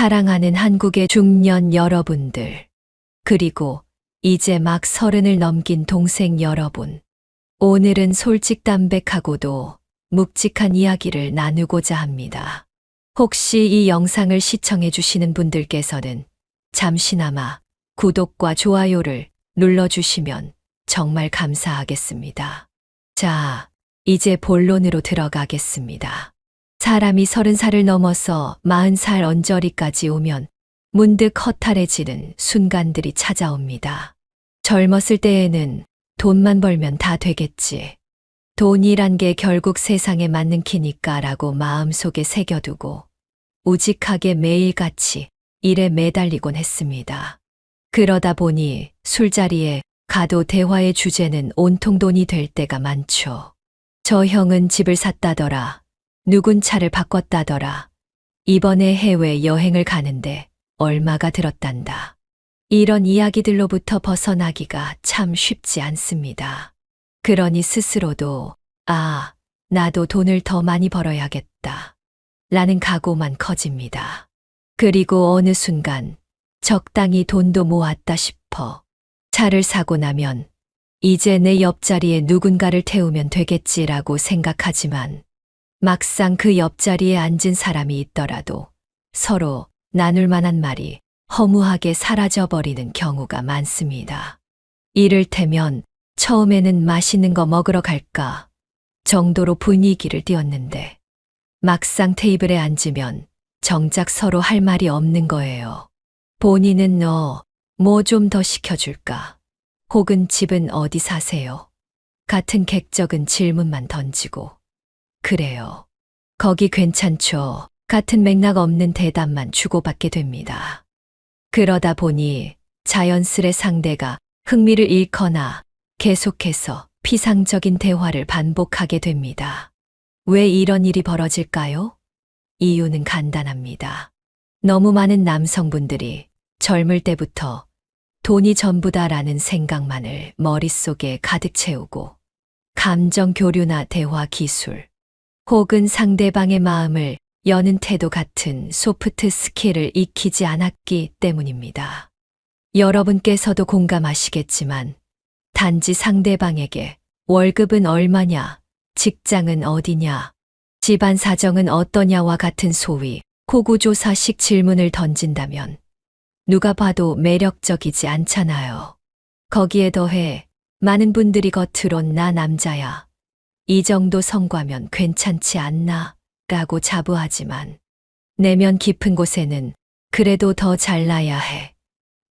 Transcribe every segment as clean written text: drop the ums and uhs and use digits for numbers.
사랑하는 한국의 중년 여러분들, 그리고 이제 막 30을 넘긴 동생 여러분. 오늘은 솔직담백하고도 묵직한 이야기를 나누고자 합니다. 혹시 이 영상을 시청해 주시는 분들께서는 잠시나마 구독과 좋아요를 눌러주시면 정말 감사하겠습니다. 자, 이제 본론으로 들어가겠습니다. 사람이 30살을 넘어서 40살 언저리까지 오면 문득 허탈해지는 순간들이 찾아옵니다. 젊었을 때에는 돈만 벌면 다 되겠지. 돈이란 게 결국 세상에 맞는 키니까 라고 마음속에 새겨두고 우직하게 매일같이 일에 매달리곤 했습니다. 그러다 보니 술자리에 가도 대화의 주제는 온통 돈이 될 때가 많죠. 저 형은 집을 샀다더라. 누군 차를 바꿨다더라. 이번에 해외 여행을 가는데 얼마가 들었단다. 이런 이야기들로부터 벗어나기가 참 쉽지 않습니다. 그러니 스스로도 나도 돈을 더 많이 벌어야겠다. 라는 각오만 커집니다. 그리고 어느 순간 적당히 돈도 모았다 싶어 차를 사고 나면 이제 내 옆자리에 누군가를 태우면 되겠지라고 생각하지만 막상 그 옆자리에 앉은 사람이 있더라도 서로 나눌 만한 말이 허무하게 사라져버리는 경우가 많습니다. 이를테면 처음에는 맛있는 거 먹으러 갈까 정도로 분위기를 띄웠는데 막상 테이블에 앉으면 정작 서로 할 말이 없는 거예요. 본인은 너 뭐 좀 더 시켜줄까? 혹은 집은 어디 사세요? 같은 객적은 질문만 던지고 그래요. 거기 괜찮죠. 같은 맥락 없는 대답만 주고받게 됩니다. 그러다 보니 자연스레 상대가 흥미를 잃거나 계속해서 피상적인 대화를 반복하게 됩니다. 왜 이런 일이 벌어질까요? 이유는 간단합니다. 너무 많은 남성분들이 젊을 때부터 돈이 전부다라는 생각만을 머릿속에 가득 채우고 감정 교류나 대화 기술, 혹은 상대방의 마음을 여는 태도 같은 소프트 스킬을 익히지 않았기 때문입니다. 여러분께서도 공감하시겠지만 단지 상대방에게 월급은 얼마냐, 직장은 어디냐, 집안 사정은 어떠냐와 같은 소위 호구조사식 질문을 던진다면 누가 봐도 매력적이지 않잖아요. 거기에 더해 많은 분들이 겉으론 나 남자야. 이 정도 성과면 괜찮지 않나? 라고 자부하지만 내면 깊은 곳에는 그래도 더 잘나야 해,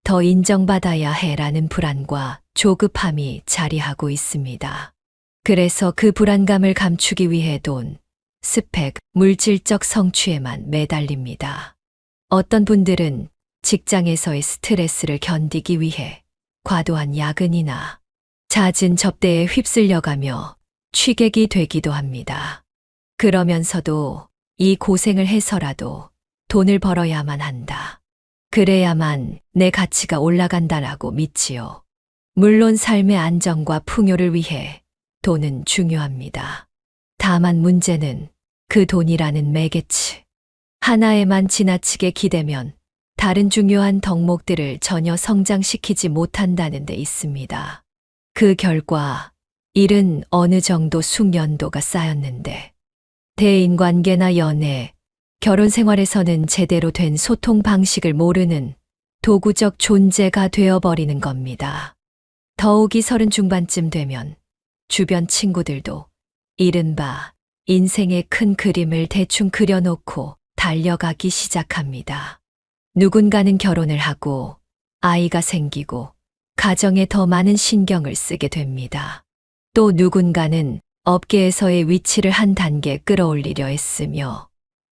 더 인정받아야 해 라는 불안과 조급함이 자리하고 있습니다. 그래서 그 불안감을 감추기 위해 돈, 스펙, 물질적 성취에만 매달립니다. 어떤 분들은 직장에서의 스트레스를 견디기 위해 과도한 야근이나 잦은 접대에 휩쓸려가며 취객이 되기도 합니다. 그러면서도 이 고생을 해서라도 돈을 벌어야만 한다. 그래야만 내 가치가 올라간다라고 믿지요. 물론 삶의 안정과 풍요를 위해 돈은 중요합니다. 다만 문제는 그 돈이라는 매개체 하나에만 지나치게 기대면 다른 중요한 덕목들을 전혀 성장시키지 못한다는 데 있습니다. 그 결과 일은 어느 정도 숙련도가 쌓였는데 대인관계나 연애, 결혼 생활에서는 제대로 된 소통 방식을 모르는 도구적 존재가 되어버리는 겁니다. 더욱이 30 중반쯤 되면 주변 친구들도 이른바 인생의 큰 그림을 대충 그려놓고 달려가기 시작합니다. 누군가는 결혼을 하고 아이가 생기고 가정에 더 많은 신경을 쓰게 됩니다. 또 누군가는 업계에서의 위치를 한 단계 끌어올리려 했으며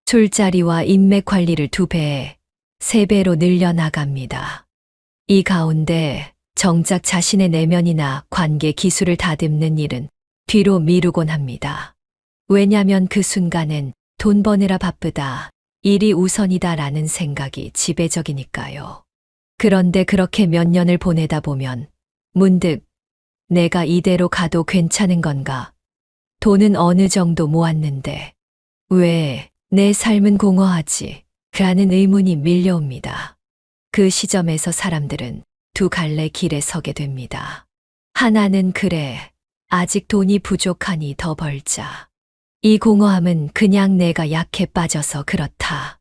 술자리와 인맥 관리를 2배, 3배로 늘려나갑니다. 이 가운데 정작 자신의 내면이나 관계 기술을 다듬는 일은 뒤로 미루곤 합니다. 왜냐면 그 순간엔 돈 버느라 바쁘다, 일이 우선이다라는 생각이 지배적이니까요. 그런데 그렇게 몇 년을 보내다 보면 문득 내가 이대로 가도 괜찮은 건가? 돈은 어느 정도 모았는데 왜 내 삶은 공허하지? 라는 의문이 밀려옵니다. 그 시점에서 사람들은 두 갈래 길에 서게 됩니다. 하나는 그래, 아직 돈이 부족하니 더 벌자. 이 공허함은 그냥 내가 약해 빠져서 그렇다.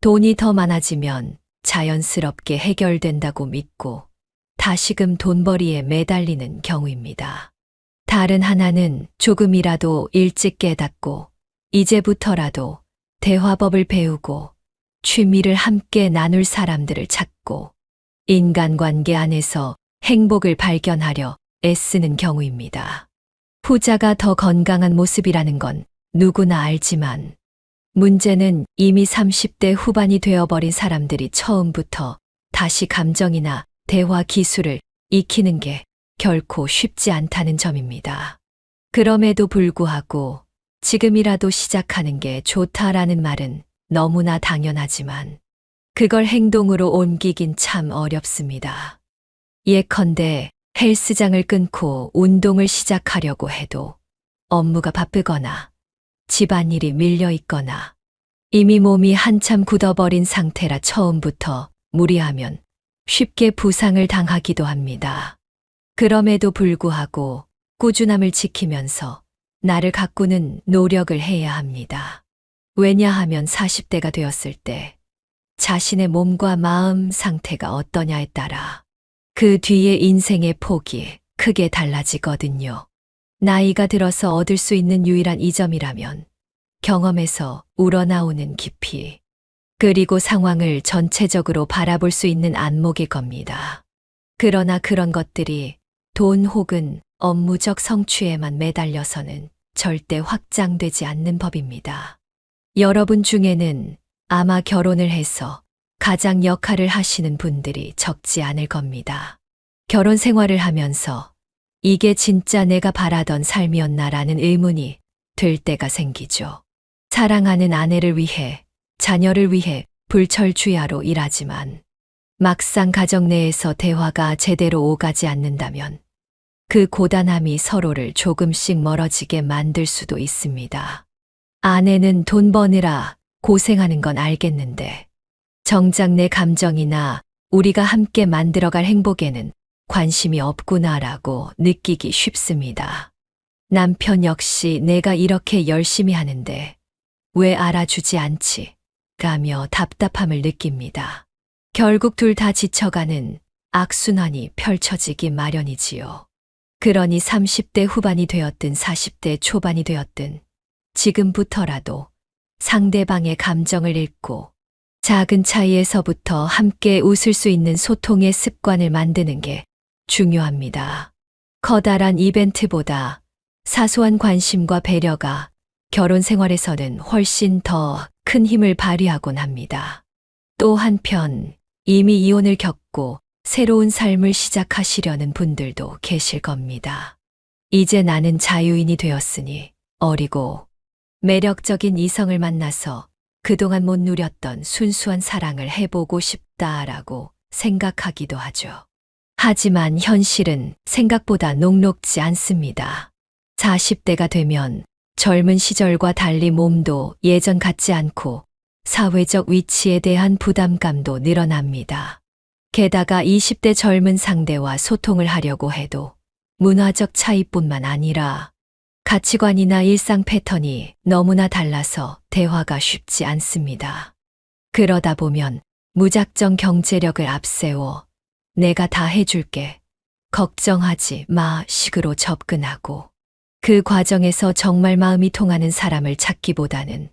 돈이 더 많아지면 자연스럽게 해결된다고 믿고 다시금 돈벌이에 매달리는 경우입니다. 다른 하나는 조금이라도 일찍 깨닫고 이제부터라도 대화법을 배우고 취미를 함께 나눌 사람들을 찾고 인간관계 안에서 행복을 발견하려 애쓰는 경우입니다. 후자가 더 건강한 모습이라는 건 누구나 알지만 문제는 이미 30대 후반이 되어버린 사람들이 처음부터 다시 감정이나 대화 기술을 익히는 게 결코 쉽지 않다는 점입니다. 그럼에도 불구하고 지금이라도 시작하는 게 좋다라는 말은 너무나 당연하지만 그걸 행동으로 옮기긴 참 어렵습니다. 예컨대 헬스장을 끊고 운동을 시작하려고 해도 업무가 바쁘거나 집안일이 밀려 있거나 이미 몸이 한참 굳어버린 상태라 처음부터 무리하면 쉽게 부상을 당하기도 합니다. 그럼에도 불구하고 꾸준함을 지키면서 나를 가꾸는 노력을 해야 합니다. 왜냐하면 40대가 되었을 때 자신의 몸과 마음 상태가 어떠냐에 따라 그 뒤의 인생의 폭이 크게 달라지거든요. 나이가 들어서 얻을 수 있는 유일한 이점이라면 경험에서 우러나오는 깊이, 그리고 상황을 전체적으로 바라볼 수 있는 안목일 겁니다. 그러나 그런 것들이 돈 혹은 업무적 성취에만 매달려서는 절대 확장되지 않는 법입니다. 여러분 중에는 아마 결혼을 해서 가장 역할을 하시는 분들이 적지 않을 겁니다. 결혼 생활을 하면서 이게 진짜 내가 바라던 삶이었나라는 의문이 들 때가 생기죠. 사랑하는 아내를 위해, 자녀를 위해 불철주야로 일하지만 막상 가정 내에서 대화가 제대로 오가지 않는다면 그 고단함이 서로를 조금씩 멀어지게 만들 수도 있습니다. 아내는 돈 버느라 고생하는 건 알겠는데 정작 내 감정이나 우리가 함께 만들어갈 행복에는 관심이 없구나라고 느끼기 쉽습니다. 남편 역시 내가 이렇게 열심히 하는데 왜 알아주지 않지? 라며 답답함을 느낍니다. 결국 둘 다 지쳐가는 악순환이 펼쳐지기 마련이지요. 그러니 30대 후반이 되었든 40대 초반이 되었든 지금부터라도 상대방의 감정을 읽고 작은 차이에서부터 함께 웃을 수 있는 소통의 습관을 만드는 게 중요합니다. 커다란 이벤트보다 사소한 관심과 배려가 결혼 생활에서는 훨씬 더 큰 힘을 발휘하곤 합니다. 또 한편 이미 이혼을 겪고 새로운 삶을 시작하시려는 분들도 계실 겁니다. 이제 나는 자유인이 되었으니 어리고 매력적인 이성을 만나서 그동안 못 누렸던 순수한 사랑을 해보고 싶다라고 생각하기도 하죠. 하지만 현실은 생각보다 녹록지 않습니다. 40대가 되면 젊은 시절과 달리 몸도 예전 같지 않고 사회적 위치에 대한 부담감도 늘어납니다. 게다가 20대 젊은 상대와 소통을 하려고 해도 문화적 차이뿐만 아니라 가치관이나 일상 패턴이 너무나 달라서 대화가 쉽지 않습니다. 그러다 보면 무작정 경제력을 앞세워 내가 다 해줄게, 걱정하지 마 식으로 접근하고 그 과정에서 정말 마음이 통하는 사람을 찾기보다는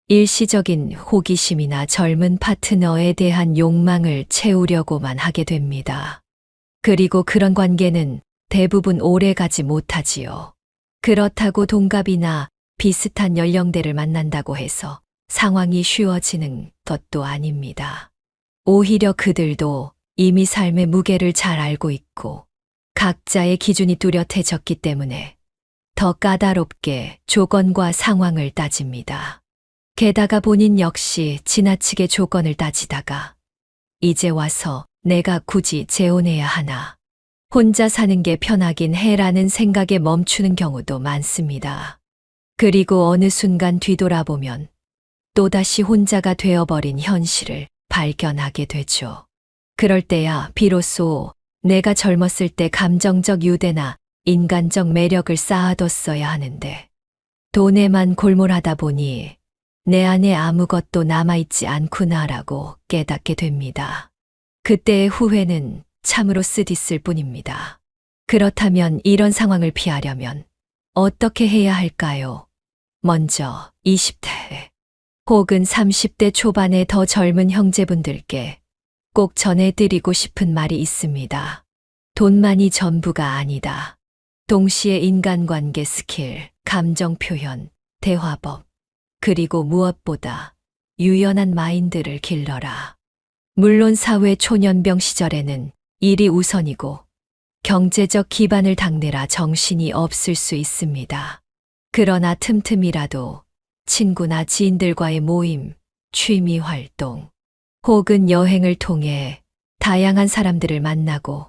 일시적인 호기심이나 젊은 파트너에 대한 욕망을 채우려고만 하게 됩니다. 그리고 그런 관계는 대부분 오래 가지 못하지요. 그렇다고 동갑이나 비슷한 연령대를 만난다고 해서 상황이 쉬워지는 것도 아닙니다. 오히려 그들도 이미 삶의 무게를 잘 알고 있고 각자의 기준이 뚜렷해졌기 때문에 더 까다롭게 조건과 상황을 따집니다. 게다가 본인 역시 지나치게 조건을 따지다가 이제 와서 내가 굳이 재혼해야 하나, 혼자 사는 게 편하긴 해라는 생각에 멈추는 경우도 많습니다. 그리고 어느 순간 뒤돌아보면 또다시 혼자가 되어버린 현실을 발견하게 되죠. 그럴 때야 비로소 내가 젊었을 때 감정적 유대나 인간적 매력을 쌓아뒀어야 하는데 돈에만 골몰하다 보니 내 안에 아무것도 남아있지 않구나라고 깨닫게 됩니다. 그때의 후회는 참으로 쓰디쓸 뿐입니다. 그렇다면 이런 상황을 피하려면 어떻게 해야 할까요? 먼저 20대 혹은 30대 초반의 더 젊은 형제분들께 꼭 전해드리고 싶은 말이 있습니다. 돈만이 전부가 아니다. 동시에 인간관계 스킬, 감정 표현, 대화법, 그리고 무엇보다 유연한 마인드를 길러라. 물론 사회 초년병 시절에는 일이 우선이고 경제적 기반을 닦느라 정신이 없을 수 있습니다. 그러나 틈틈이라도 친구나 지인들과의 모임, 취미 활동, 혹은 여행을 통해 다양한 사람들을 만나고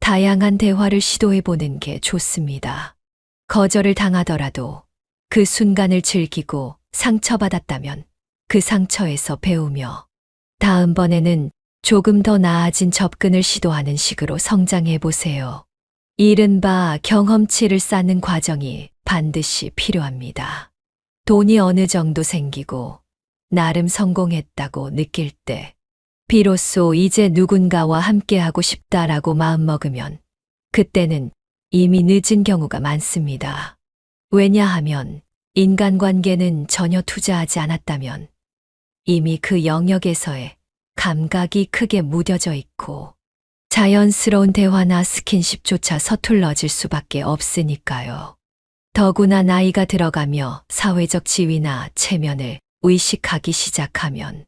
다양한 대화를 시도해보는 게 좋습니다. 거절을 당하더라도 그 순간을 즐기고 상처받았다면 그 상처에서 배우며 다음번에는 조금 더 나아진 접근을 시도하는 식으로 성장해 보세요. 이른바 경험치를 쌓는 과정이 반드시 필요합니다. 돈이 어느 정도 생기고 나름 성공했다고 느낄 때 비로소 이제 누군가와 함께하고 싶다라고 마음먹으면 그때는 이미 늦은 경우가 많습니다. 왜냐하면 인간관계는 전혀 투자하지 않았다면 이미 그 영역에서의 감각이 크게 무뎌져 있고 자연스러운 대화나 스킨십조차 서툴러질 수밖에 없으니까요. 더구나 나이가 들어가며 사회적 지위나 체면을 의식하기 시작하면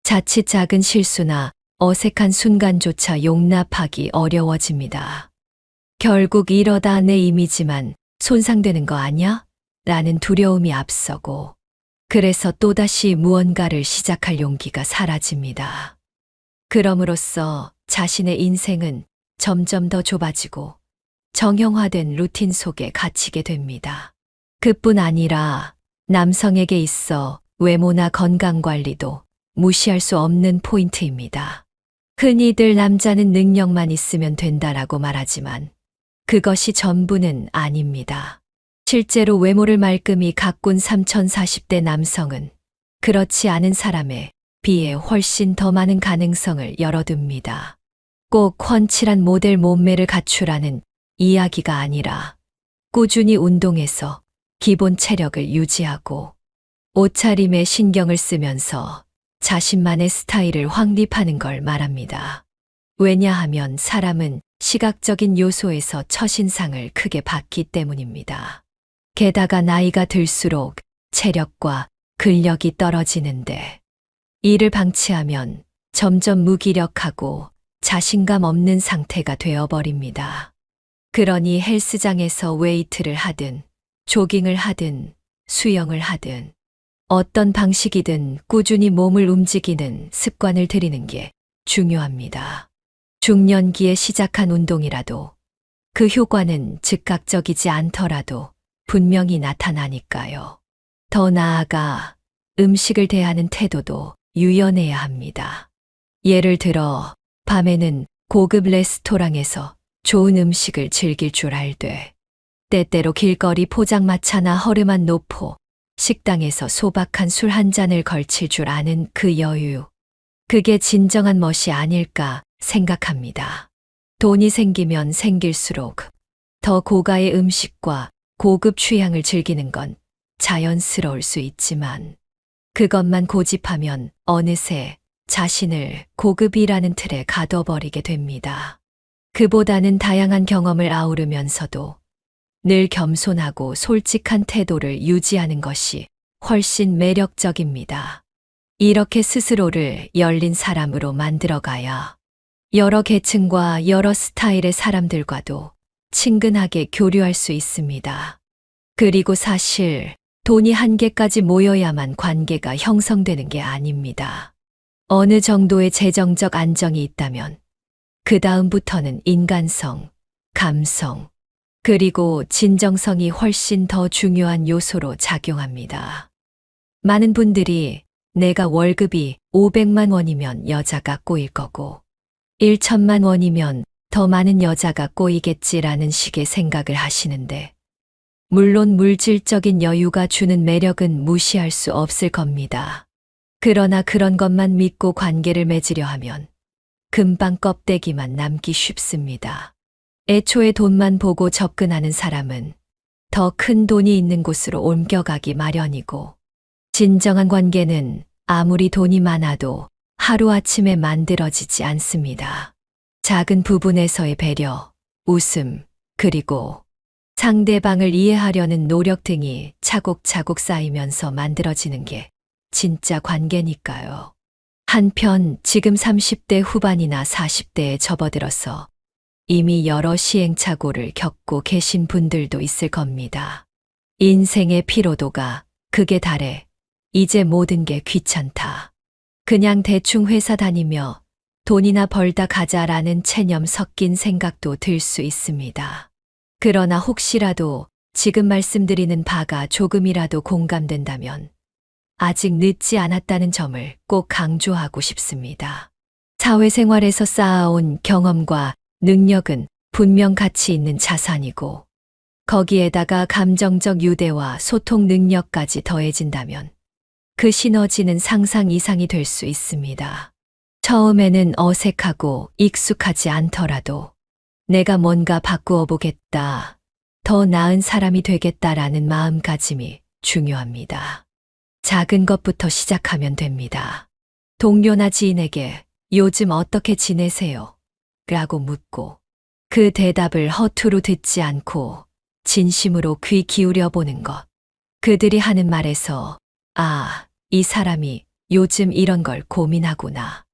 자칫 작은 실수나 어색한 순간조차 용납하기 어려워집니다. 결국 이러다 내 이미지만 손상되는 거 아냐? 라는 두려움이 앞서고 그래서 또다시 무언가를 시작할 용기가 사라집니다. 그럼으로써 자신의 인생은 점점 더 좁아지고 정형화된 루틴 속에 갇히게 됩니다. 그뿐 아니라 남성에게 있어 외모나 건강관리도 무시할 수 없는 포인트입니다. 흔히들 남자는 능력만 있으면 된다라고 말하지만 그것이 전부는 아닙니다. 실제로 외모를 말끔히 가꾼 3040대 남성은 그렇지 않은 사람에 비해 훨씬 더 많은 가능성을 열어둡니다. 꼭 훤칠한 모델 몸매를 갖추라는 이야기가 아니라 꾸준히 운동해서 기본 체력을 유지하고 옷차림에 신경을 쓰면서 자신만의 스타일을 확립하는 걸 말합니다. 왜냐하면 사람은 시각적인 요소에서 첫인상을 크게 받기 때문입니다. 게다가 나이가 들수록 체력과 근력이 떨어지는데 이를 방치하면 점점 무기력하고 자신감 없는 상태가 되어버립니다. 그러니 헬스장에서 웨이트를 하든 조깅을 하든 수영을 하든 어떤 방식이든 꾸준히 몸을 움직이는 습관을 들이는 게 중요합니다. 중년기에 시작한 운동이라도 그 효과는 즉각적이지 않더라도 분명히 나타나니까요. 더 나아가 음식을 대하는 태도도 유연해야 합니다. 예를 들어 밤에는 고급 레스토랑에서 좋은 음식을 즐길 줄 알되 때때로 길거리 포장마차나 허름한 노포, 식당에서 소박한 술 한 잔을 걸칠 줄 아는 그 여유. 그게 진정한 멋이 아닐까 생각합니다. 돈이 생기면 생길수록 더 고가의 음식과 고급 취향을 즐기는 건 자연스러울 수 있지만 그것만 고집하면 어느새 자신을 고급이라는 틀에 가둬버리게 됩니다. 그보다는 다양한 경험을 아우르면서도 늘 겸손하고 솔직한 태도를 유지하는 것이 훨씬 매력적입니다. 이렇게 스스로를 열린 사람으로 만들어가야 여러 계층과 여러 스타일의 사람들과도 친근하게 교류할 수 있습니다. 그리고 사실 돈이 한계까지 모여야만 관계가 형성되는 게 아닙니다. 어느 정도의 재정적 안정이 있다면 그 다음부터는 인간성, 감성, 그리고 진정성이 훨씬 더 중요한 요소로 작용합니다. 많은 분들이 내가 월급이 500만 원이면 여자가 꼬일 거고 1천만 원이면 더 많은 여자가 꼬이겠지라는 식의 생각을 하시는데 물론 물질적인 여유가 주는 매력은 무시할 수 없을 겁니다. 그러나 그런 것만 믿고 관계를 맺으려 하면 금방 껍데기만 남기 쉽습니다. 애초에 돈만 보고 접근하는 사람은 더 큰 돈이 있는 곳으로 옮겨가기 마련이고 진정한 관계는 아무리 돈이 많아도 하루아침에 만들어지지 않습니다. 작은 부분에서의 배려, 웃음, 그리고 상대방을 이해하려는 노력 등이 차곡차곡 쌓이면서 만들어지는 게 진짜 관계니까요. 한편 지금 30대 후반이나 40대에 접어들어서 이미 여러 시행착오를 겪고 계신 분들도 있을 겁니다. 인생의 피로도가 극에 달해 이제 모든 게 귀찮다. 그냥 대충 회사 다니며 돈이나 벌다 가자라는 체념 섞인 생각도 들 수 있습니다. 그러나 혹시라도 지금 말씀드리는 바가 조금이라도 공감된다면 아직 늦지 않았다는 점을 꼭 강조하고 싶습니다. 사회생활에서 쌓아온 경험과 능력은 분명 가치 있는 자산이고 거기에다가 감정적 유대와 소통 능력까지 더해진다면 그 시너지는 상상 이상이 될 수 있습니다. 처음에는 어색하고 익숙하지 않더라도 내가 뭔가 바꾸어 보겠다, 더 나은 사람이 되겠다라는 마음가짐이 중요합니다. 작은 것부터 시작하면 됩니다. 동료나 지인에게 요즘 어떻게 지내세요? 라고 묻고 그 대답을 허투루 듣지 않고 진심으로 귀 기울여 보는 것. 그들이 하는 말에서 아, 이 사람이 요즘 이런 걸 고민하구나.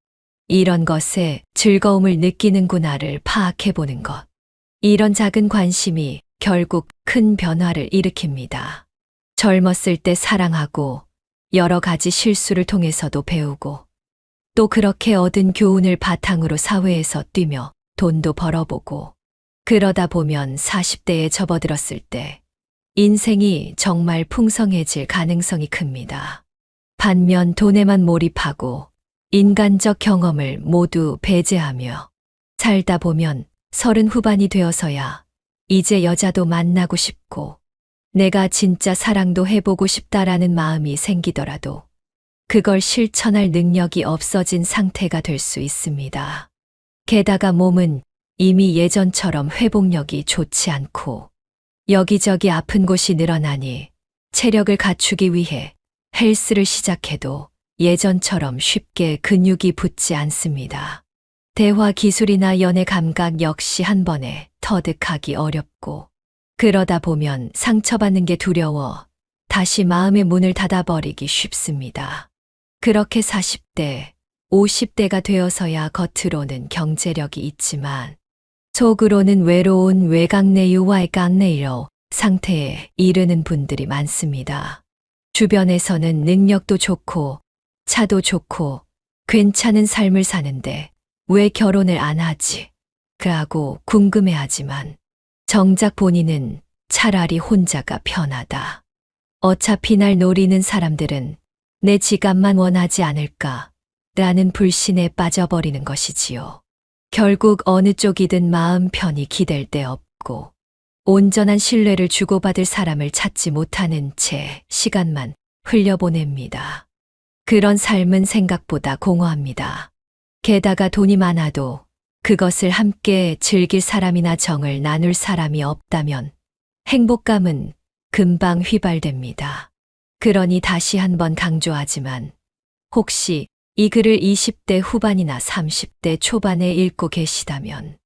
이런 것에 즐거움을 느끼는구나를 파악해 보는 것. 이런 작은 관심이 결국 큰 변화를 일으킵니다. 젊었을 때 사랑하고 여러 가지 실수를 통해서도 배우고 또 그렇게 얻은 교훈을 바탕으로 사회에서 뛰며 돈도 벌어보고 그러다 보면 40대에 접어들었을 때 인생이 정말 풍성해질 가능성이 큽니다. 반면 돈에만 몰입하고 인간적 경험을 모두 배제하며 살다 보면 30 후반이 되어서야 이제 여자도 만나고 싶고 내가 진짜 사랑도 해보고 싶다라는 마음이 생기더라도 그걸 실천할 능력이 없어진 상태가 될 수 있습니다. 게다가 몸은 이미 예전처럼 회복력이 좋지 않고 여기저기 아픈 곳이 늘어나니 체력을 갖추기 위해 헬스를 시작해도 예전처럼 쉽게 근육이 붙지 않습니다. 대화 기술이나 연애 감각 역시 한 번에 터득하기 어렵고 그러다 보면 상처받는 게 두려워 다시 마음의 문을 닫아버리기 쉽습니다. 그렇게 40대, 50대가 되어서야 겉으로는 경제력이 있지만 속으로는 외로운 외곽내유와의 깡내로 상태에 이르는 분들이 많습니다. 주변에서는 능력도 좋고 차도 좋고 괜찮은 삶을 사는데 왜 결혼을 안 하지? 라고 궁금해하지만 정작 본인은 차라리 혼자가 편하다. 어차피 날 노리는 사람들은 내 지갑만 원하지 않을까? 라는 불신에 빠져버리는 것이지요. 결국 어느 쪽이든 마음 편히 기댈 데 없고 온전한 신뢰를 주고받을 사람을 찾지 못하는 채 시간만 흘려보냅니다. 그런 삶은 생각보다 공허합니다. 게다가 돈이 많아도 그것을 함께 즐길 사람이나 정을 나눌 사람이 없다면 행복감은 금방 휘발됩니다. 그러니 다시 한번 강조하지만 혹시 이 글을 20대 후반이나 30대 초반에 읽고 계시다면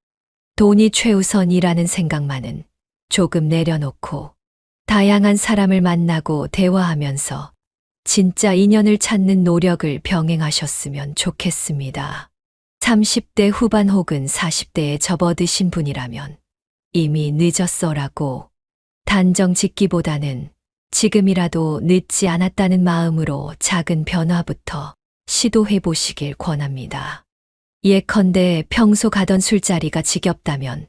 돈이 최우선이라는 생각만은 조금 내려놓고 다양한 사람을 만나고 대화하면서 진짜 인연을 찾는 노력을 병행하셨으면 좋겠습니다. 30대 후반 혹은 40대에 접어드신 분이라면 이미 늦었어라고 단정 짓기보다는 지금이라도 늦지 않았다는 마음으로 작은 변화부터 시도해 보시길 권합니다. 예컨대 평소 가던 술자리가 지겹다면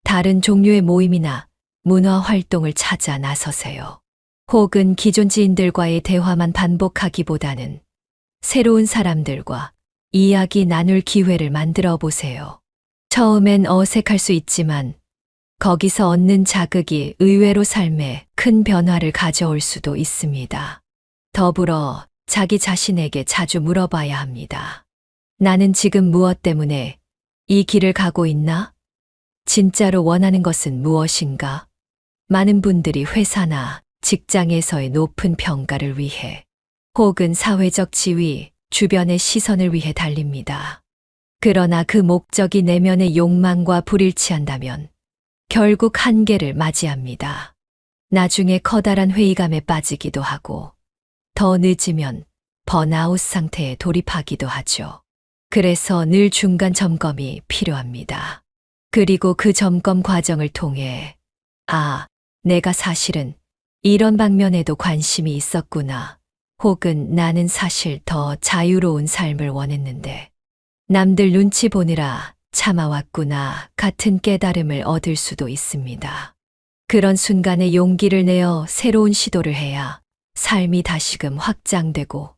다른 종류의 모임이나 문화 활동을 찾아 나서세요. 혹은 기존 지인들과의 대화만 반복하기보다는 새로운 사람들과 이야기 나눌 기회를 만들어 보세요. 처음엔 어색할 수 있지만 거기서 얻는 자극이 의외로 삶에 큰 변화를 가져올 수도 있습니다. 더불어 자기 자신에게 자주 물어봐야 합니다. 나는 지금 무엇 때문에 이 길을 가고 있나? 진짜로 원하는 것은 무엇인가? 많은 분들이 회사나 직장에서의 높은 평가를 위해 혹은 사회적 지위, 주변의 시선을 위해 달립니다. 그러나 그 목적이 내면의 욕망과 불일치한다면 결국 한계를 맞이합니다. 나중에 커다란 회의감에 빠지기도 하고 더 늦으면 번아웃 상태에 돌입하기도 하죠. 그래서 늘 중간 점검이 필요합니다. 그리고 그 점검 과정을 통해 내가 사실은 이런 방면에도 관심이 있었구나. 혹은 나는 사실 더 자유로운 삶을 원했는데 남들 눈치 보느라 참아왔구나 같은 깨달음을 얻을 수도 있습니다. 그런 순간에 용기를 내어 새로운 시도를 해야 삶이 다시금 확장되고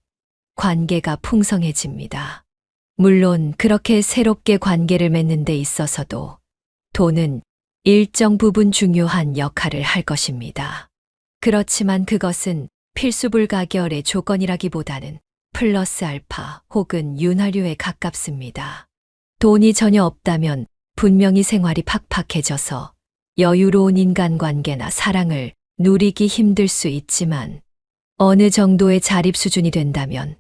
관계가 풍성해집니다. 물론 그렇게 새롭게 관계를 맺는 데 있어서도 돈은 일정 부분 중요한 역할을 할 것입니다. 그렇지만 그것은 필수불가결의 조건이라기보다는 플러스 알파 혹은 윤활유에 가깝습니다. 돈이 전혀 없다면 분명히 생활이 팍팍해져서 여유로운 인간관계나 사랑을 누리기 힘들 수 있지만 어느 정도의 자립 수준이 된다면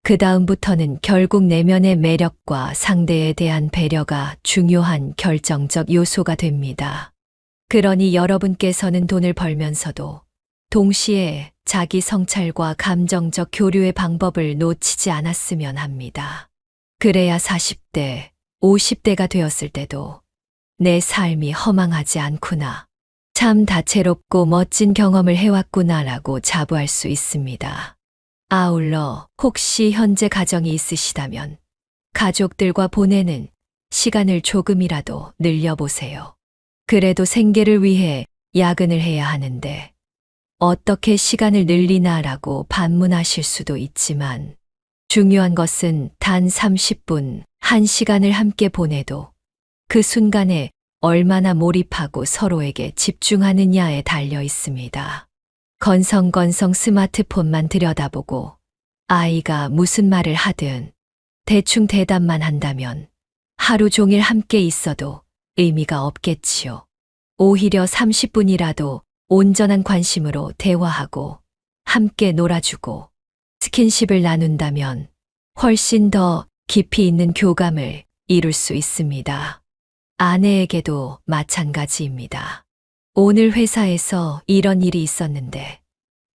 그 다음부터는 결국 내면의 매력과 상대에 대한 배려가 중요한 결정적 요소가 됩니다. 그러니 여러분께서는 돈을 벌면서도 동시에 자기 성찰과 감정적 교류의 방법을 놓치지 않았으면 합니다. 그래야 40대, 50대가 되었을 때도 내 삶이 허망하지 않구나. 참 다채롭고 멋진 경험을 해왔구나라고 자부할 수 있습니다. 아울러 혹시 현재 가정이 있으시다면 가족들과 보내는 시간을 조금이라도 늘려보세요. 그래도 생계를 위해 야근을 해야 하는데 어떻게 시간을 늘리나라고 반문하실 수도 있지만 중요한 것은 단 30분, 1시간을 함께 보내도 그 순간에 얼마나 몰입하고 서로에게 집중하느냐에 달려 있습니다. 건성건성 스마트폰만 들여다보고 아이가 무슨 말을 하든 대충 대답만 한다면 하루 종일 함께 있어도 의미가 없겠지요. 오히려 30분이라도 온전한 관심으로 대화하고 함께 놀아주고 스킨십을 나눈다면 훨씬 더 깊이 있는 교감을 이룰 수 있습니다. 아내에게도 마찬가지입니다. 오늘 회사에서 이런 일이 있었는데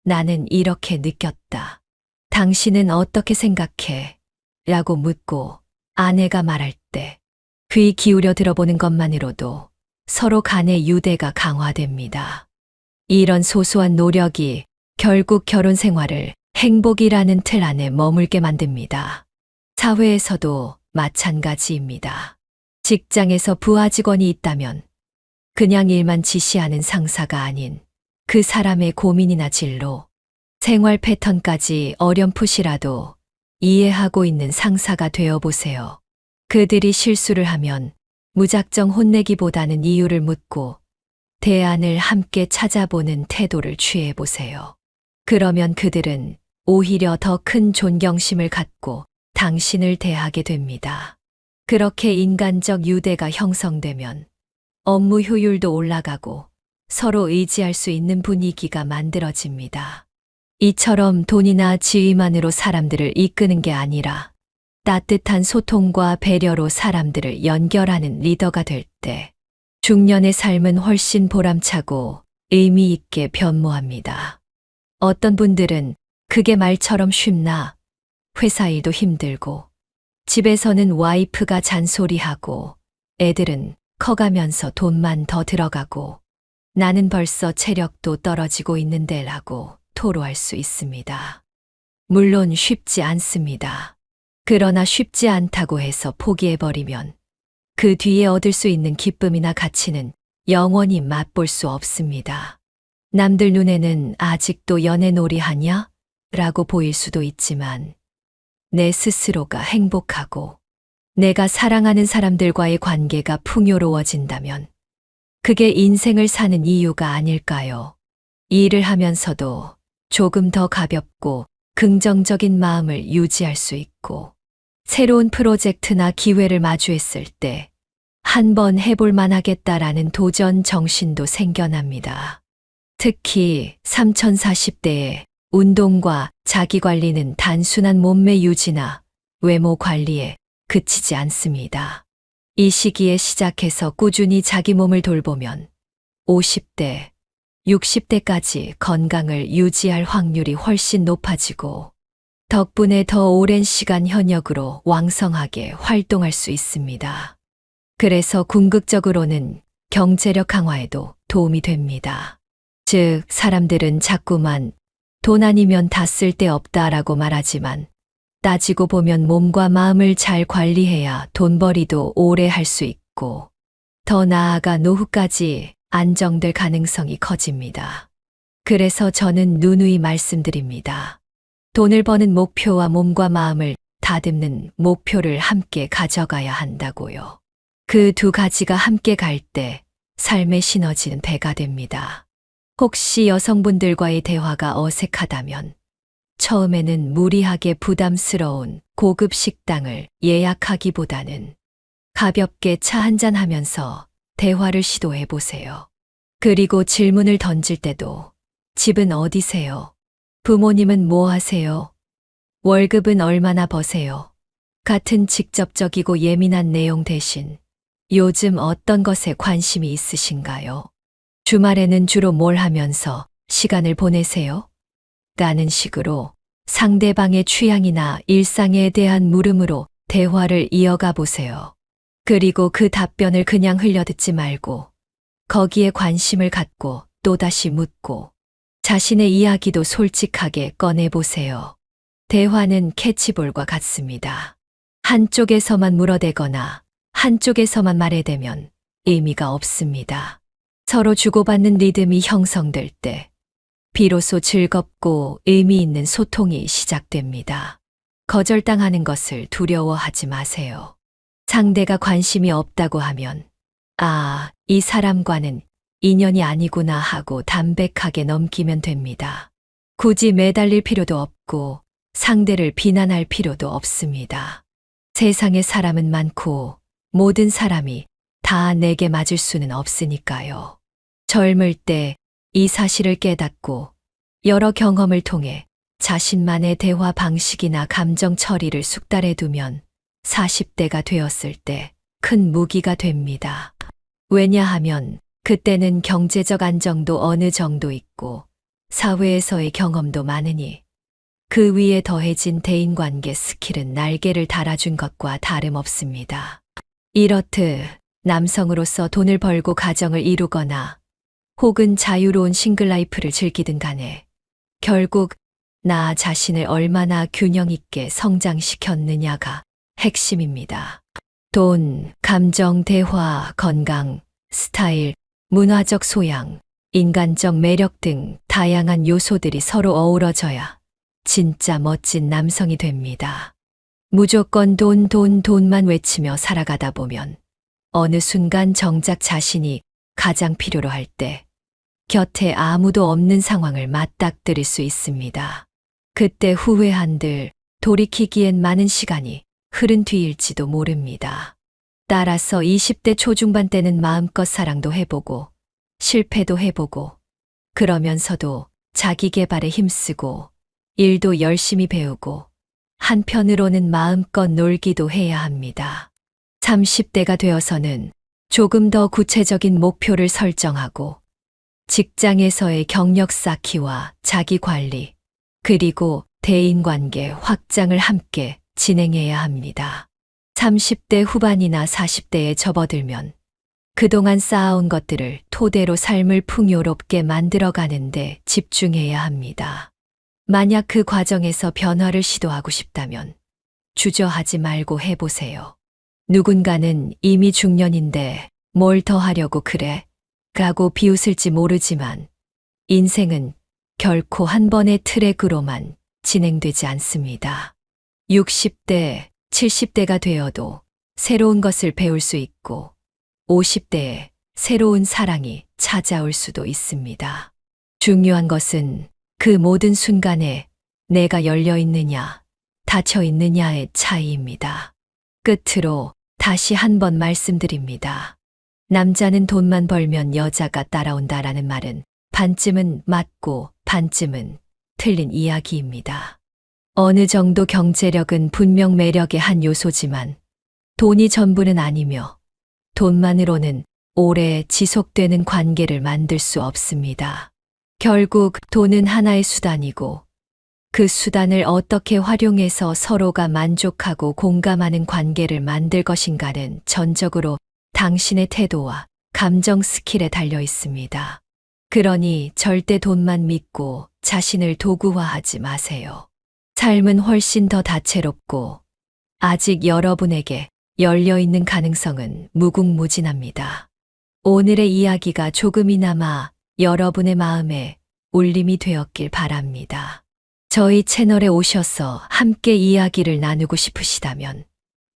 나는 이렇게 느꼈다. 당신은 어떻게 생각해? 라고 묻고 아내가 말할 때 귀 기울여 들어보는 것만으로도 서로 간의 유대가 강화됩니다. 이런 소소한 노력이 결국 결혼 생활을 행복이라는 틀 안에 머물게 만듭니다. 사회에서도 마찬가지입니다. 직장에서 부하 직원이 있다면 그냥 일만 지시하는 상사가 아닌 그 사람의 고민이나 진로, 생활 패턴까지 어렴풋이라도 이해하고 있는 상사가 되어 보세요. 그들이 실수를 하면 무작정 혼내기보다는 이유를 묻고 대안을 함께 찾아보는 태도를 취해 보세요. 그러면 그들은 오히려 더 큰 존경심을 갖고 당신을 대하게 됩니다. 그렇게 인간적 유대가 형성되면 업무 효율도 올라가고 서로 의지할 수 있는 분위기가 만들어집니다. 이처럼 돈이나 지위만으로 사람들을 이끄는 게 아니라 따뜻한 소통과 배려로 사람들을 연결하는 리더가 될 때 중년의 삶은 훨씬 보람차고 의미 있게 변모합니다. 어떤 분들은 그게 말처럼 쉽나? 회사 일도 힘들고 집에서는 와이프가 잔소리하고 애들은 커가면서 돈만 더 들어가고 나는 벌써 체력도 떨어지고 있는데 라고 토로할 수 있습니다. 물론 쉽지 않습니다. 그러나 쉽지 않다고 해서 포기해버리면 그 뒤에 얻을 수 있는 기쁨이나 가치는 영원히 맛볼 수 없습니다. 남들 눈에는 아직도 연애놀이 하냐? 라고 보일 수도 있지만 내 스스로가 행복하고 내가 사랑하는 사람들과의 관계가 풍요로워진다면 그게 인생을 사는 이유가 아닐까요? 일을 하면서도 조금 더 가볍고 긍정적인 마음을 유지할 수 있고 새로운 프로젝트나 기회를 마주했을 때 한번 해볼 만하겠다라는 도전 정신도 생겨납니다. 특히 3040대에 운동과 자기관리는 단순한 몸매 유지나 외모 관리에 그치지 않습니다. 이 시기에 시작해서 꾸준히 자기 몸을 돌보면 50대, 60대까지 건강을 유지할 확률이 훨씬 높아지고 덕분에 더 오랜 시간 현역으로 왕성하게 활동할 수 있습니다. 그래서 궁극적으로는 경제력 강화에도 도움이 됩니다. 즉, 사람들은 자꾸만 돈 아니면 다 쓸데없다라고 말하지만 따지고 보면 몸과 마음을 잘 관리해야 돈벌이도 오래 할 수 있고 더 나아가 노후까지 안정될 가능성이 커집니다. 그래서 저는 누누이 말씀드립니다. 돈을 버는 목표와 몸과 마음을 다듬는 목표를 함께 가져가야 한다고요. 그 두 가지가 함께 갈 때 삶의 시너지는 배가 됩니다. 혹시 여성분들과의 대화가 어색하다면 처음에는 무리하게 부담스러운 고급 식당을 예약하기보다는 가볍게 차 한잔 하면서 대화를 시도해 보세요. 그리고 질문을 던질 때도 집은 어디세요? 부모님은 뭐 하세요? 월급은 얼마나 버세요? 같은 직접적이고 예민한 내용 대신 요즘 어떤 것에 관심이 있으신가요? 주말에는 주로 뭘 하면서 시간을 보내세요? 라는 식으로 상대방의 취향이나 일상에 대한 물음으로 대화를 이어가 보세요. 그리고 그 답변을 그냥 흘려듣지 말고 거기에 관심을 갖고 또다시 묻고 자신의 이야기도 솔직하게 꺼내보세요. 대화는 캐치볼과 같습니다. 한쪽에서만 물어대거나 한쪽에서만 말해대면 의미가 없습니다. 서로 주고받는 리듬이 형성될 때 비로소 즐겁고 의미 있는 소통이 시작됩니다. 거절당하는 것을 두려워하지 마세요. 상대가 관심이 없다고 하면 이 사람과는 인연이 아니구나 하고 담백하게 넘기면 됩니다. 굳이 매달릴 필요도 없고 상대를 비난할 필요도 없습니다. 세상에 사람은 많고 모든 사람이 다 내게 맞을 수는 없으니까요. 젊을 때 이 사실을 깨닫고 여러 경험을 통해 자신만의 대화 방식이나 감정 처리를 숙달해 두면 40대가 되었을 때 큰 무기가 됩니다. 왜냐하면 그때는 경제적 안정도 어느 정도 있고 사회에서의 경험도 많으니 그 위에 더해진 대인관계 스킬은 날개를 달아준 것과 다름없습니다. 이렇듯 남성으로서 돈을 벌고 가정을 이루거나 혹은 자유로운 싱글라이프를 즐기든 간에 결국 나 자신을 얼마나 균형 있게 성장시켰느냐가 핵심입니다. 돈, 감정, 대화, 건강, 스타일, 문화적 소양, 인간적 매력 등 다양한 요소들이 서로 어우러져야 진짜 멋진 남성이 됩니다. 무조건 돈, 돈, 돈만 외치며 살아가다 보면 어느 순간 정작 자신이 가장 필요로 할 때 곁에 아무도 없는 상황을 맞닥뜨릴 수 있습니다. 그때 후회한들 돌이키기엔 많은 시간이 흐른 뒤일지도 모릅니다. 따라서 20대 초중반 때는 마음껏 사랑도 해보고 실패도 해보고 그러면서도 자기 개발에 힘쓰고 일도 열심히 배우고 한편으로는 마음껏 놀기도 해야 합니다. 30대가 되어서는 조금 더 구체적인 목표를 설정하고 직장에서의 경력 쌓기와 자기 관리, 그리고 대인관계 확장을 함께 진행해야 합니다. 30대 후반이나 40대에 접어들면 그동안 쌓아온 것들을 토대로 삶을 풍요롭게 만들어가는데 집중해야 합니다. 만약 그 과정에서 변화를 시도하고 싶다면 주저하지 말고 해보세요. 누군가는 이미 중년인데 뭘 더 하려고 그래? 라고 비웃을지 모르지만 인생은 결코 한 번의 트랙으로만 진행되지 않습니다. 60대, 70대가 되어도 새로운 것을 배울 수 있고 50대에 새로운 사랑이 찾아올 수도 있습니다. 중요한 것은 그 모든 순간에 내가 열려 있느냐, 닫혀 있느냐의 차이입니다. 끝으로 다시 한번 말씀드립니다. 남자는 돈만 벌면 여자가 따라온다라는 말은 반쯤은 맞고 반쯤은 틀린 이야기입니다. 어느 정도 경제력은 분명 매력의 한 요소지만 돈이 전부는 아니며 돈만으로는 오래 지속되는 관계를 만들 수 없습니다. 결국 돈은 하나의 수단이고 그 수단을 어떻게 활용해서 서로가 만족하고 공감하는 관계를 만들 것인가는 전적으로 당신의 태도와 감정 스킬에 달려 있습니다. 그러니 절대 돈만 믿고 자신을 도구화하지 마세요. 삶은 훨씬 더 다채롭고 아직 여러분에게 열려있는 가능성은 무궁무진합니다. 오늘의 이야기가 조금이나마 여러분의 마음에 울림이 되었길 바랍니다. 저희 채널에 오셔서 함께 이야기를 나누고 싶으시다면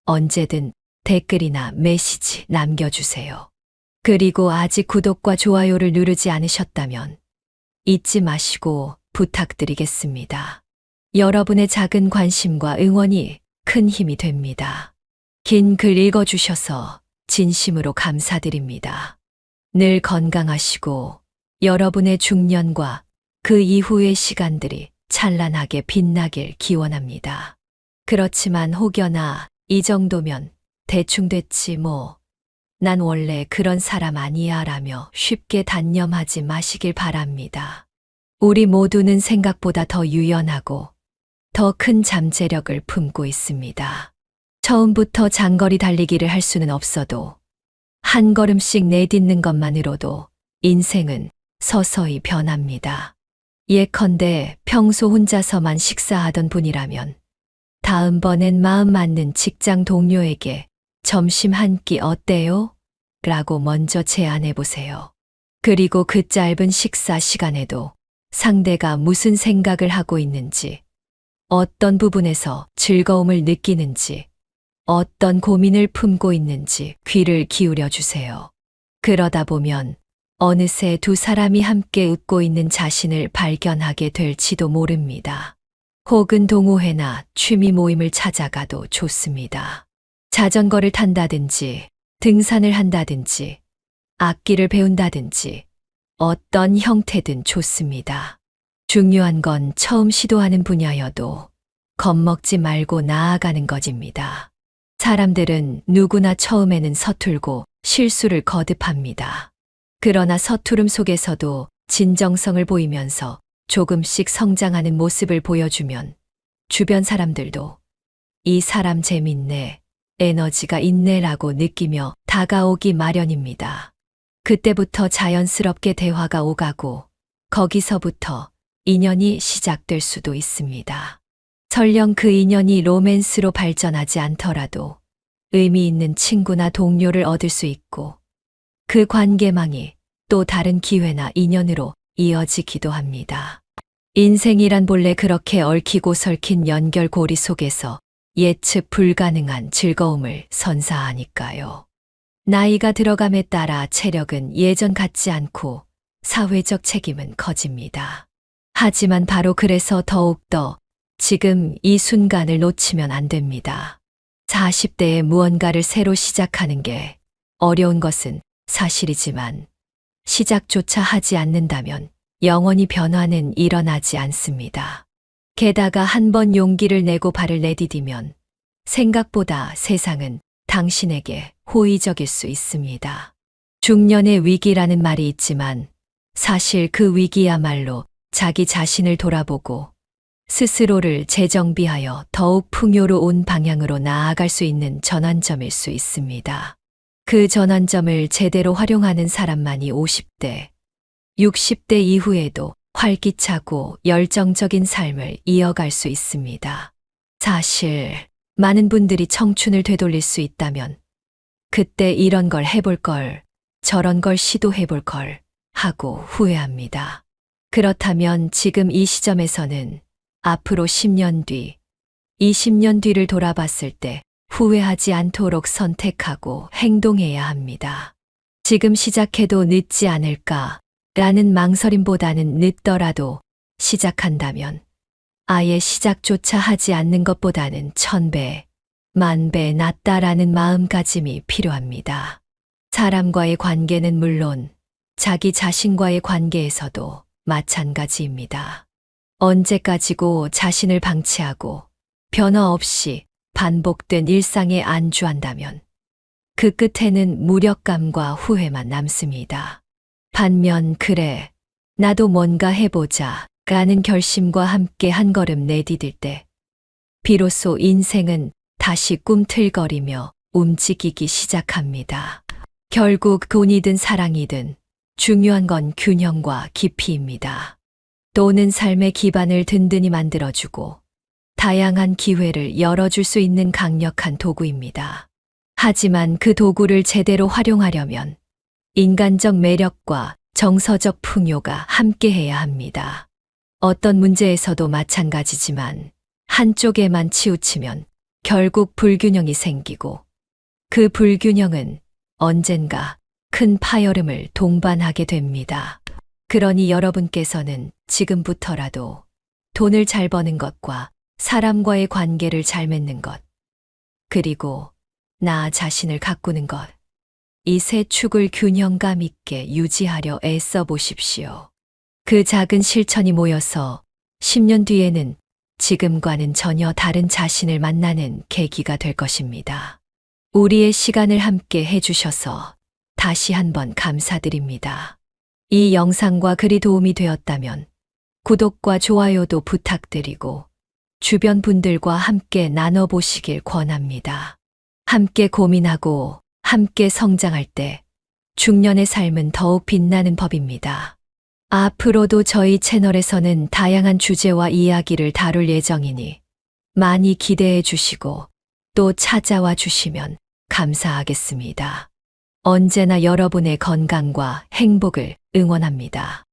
언제든 댓글이나 메시지 남겨주세요. 그리고 아직 구독과 좋아요를 누르지 않으셨다면 잊지 마시고 부탁드리겠습니다. 여러분의 작은 관심과 응원이 큰 힘이 됩니다. 긴 글 읽어주셔서 진심으로 감사드립니다. 늘 건강하시고 여러분의 중년과 그 이후의 시간들이 찬란하게 빛나길 기원합니다. 그렇지만 혹여나 이 정도면 대충 됐지 뭐. 난 원래 그런 사람 아니야 라며 쉽게 단념하지 마시길 바랍니다. 우리 모두는 생각보다 더 유연하고 더 큰 잠재력을 품고 있습니다. 처음부터 장거리 달리기를 할 수는 없어도 한 걸음씩 내딛는 것만으로도 인생은 서서히 변합니다. 예컨대 평소 혼자서만 식사하던 분이라면 다음번엔 마음 맞는 직장 동료에게 점심 한 끼 어때요? 라고 먼저 제안해 보세요. 그리고 그 짧은 식사 시간에도 상대가 무슨 생각을 하고 있는지, 어떤 부분에서 즐거움을 느끼는지, 어떤 고민을 품고 있는지 귀를 기울여 주세요. 그러다 보면 어느새 두 사람이 함께 웃고 있는 자신을 발견하게 될지도 모릅니다. 혹은 동호회나 취미 모임을 찾아가도 좋습니다. 자전거를 탄다든지, 등산을 한다든지, 악기를 배운다든지, 어떤 형태든 좋습니다. 중요한 건 처음 시도하는 분야여도 겁먹지 말고 나아가는 것입니다. 사람들은 누구나 처음에는 서툴고 실수를 거듭합니다. 그러나 서투름 속에서도 진정성을 보이면서 조금씩 성장하는 모습을 보여주면 주변 사람들도 이 사람 재밌네, 에너지가 있네라고 느끼며 다가오기 마련입니다. 그때부터 자연스럽게 대화가 오가고 거기서부터 인연이 시작될 수도 있습니다. 설령 그 인연이 로맨스로 발전하지 않더라도 의미 있는 친구나 동료를 얻을 수 있고 그 관계망이 또 다른 기회나 인연으로 이어지기도 합니다. 인생이란 본래 그렇게 얽히고 설킨 연결고리 속에서 예측 불가능한 즐거움을 선사하니까요. 나이가 들어감에 따라 체력은 예전 같지 않고 사회적 책임은 커집니다. 하지만 바로 그래서 더욱더 지금 이 순간을 놓치면 안 됩니다. 40대에 무언가를 새로 시작하는 게 어려운 것은 사실이지만 시작조차 하지 않는다면 영원히 변화는 일어나지 않습니다. 게다가 한번 용기를 내고 발을 내디디면 생각보다 세상은 당신에게 호의적일 수 있습니다. 중년의 위기라는 말이 있지만 사실 그 위기야말로 자기 자신을 돌아보고 스스로를 재정비하여 더욱 풍요로운 방향으로 나아갈 수 있는 전환점일 수 있습니다. 그 전환점을 제대로 활용하는 사람만이 50대, 60대 이후에도 활기차고 열정적인 삶을 이어갈 수 있습니다. 사실 많은 분들이 청춘을 되돌릴 수 있다면 그때 이런 걸 해볼 걸, 저런 걸 시도해볼 걸 하고 후회합니다. 그렇다면 지금 이 시점에서는 앞으로 10년 뒤, 20년 뒤를 돌아봤을 때 후회하지 않도록 선택하고 행동해야 합니다. 지금 시작해도 늦지 않을까 라는 망설임보다는 늦더라도 시작한다면 아예 시작조차 하지 않는 것보다는 1000배, 10,000배 낫다라는 마음가짐이 필요합니다. 사람과의 관계는 물론 자기 자신과의 관계에서도 마찬가지입니다. 언제까지고 자신을 방치하고 변화 없이 반복된 일상에 안주한다면 그 끝에는 무력감과 후회만 남습니다. 반면 그래, 나도 뭔가 해보자 라는 결심과 함께 한 걸음 내디딜 때 비로소 인생은 다시 꿈틀거리며 움직이기 시작합니다. 결국 돈이든 사랑이든 중요한 건 균형과 깊이입니다. 돈은 삶의 기반을 든든히 만들어주고 다양한 기회를 열어줄 수 있는 강력한 도구입니다. 하지만 그 도구를 제대로 활용하려면 인간적 매력과 정서적 풍요가 함께해야 합니다. 어떤 문제에서도 마찬가지지만 한쪽에만 치우치면 결국 불균형이 생기고 그 불균형은 언젠가 큰 파열음을 동반하게 됩니다. 그러니 여러분께서는 지금부터라도 돈을 잘 버는 것과 사람과의 관계를 잘 맺는 것, 그리고 나 자신을 가꾸는 것, 이 세 축을 균형감 있게 유지하려 애써 보십시오. 그 작은 실천이 모여서 10년 뒤에는 지금과는 전혀 다른 자신을 만나는 계기가 될 것입니다. 우리의 시간을 함께 해주셔서 다시 한번 감사드립니다. 이 영상과 글이 도움이 되었다면 구독과 좋아요도 부탁드리고 주변 분들과 함께 나눠보시길 권합니다. 함께 고민하고 함께 성장할 때 중년의 삶은 더욱 빛나는 법입니다. 앞으로도 저희 채널에서는 다양한 주제와 이야기를 다룰 예정이니 많이 기대해 주시고 또 찾아와 주시면 감사하겠습니다. 언제나 여러분의 건강과 행복을 응원합니다.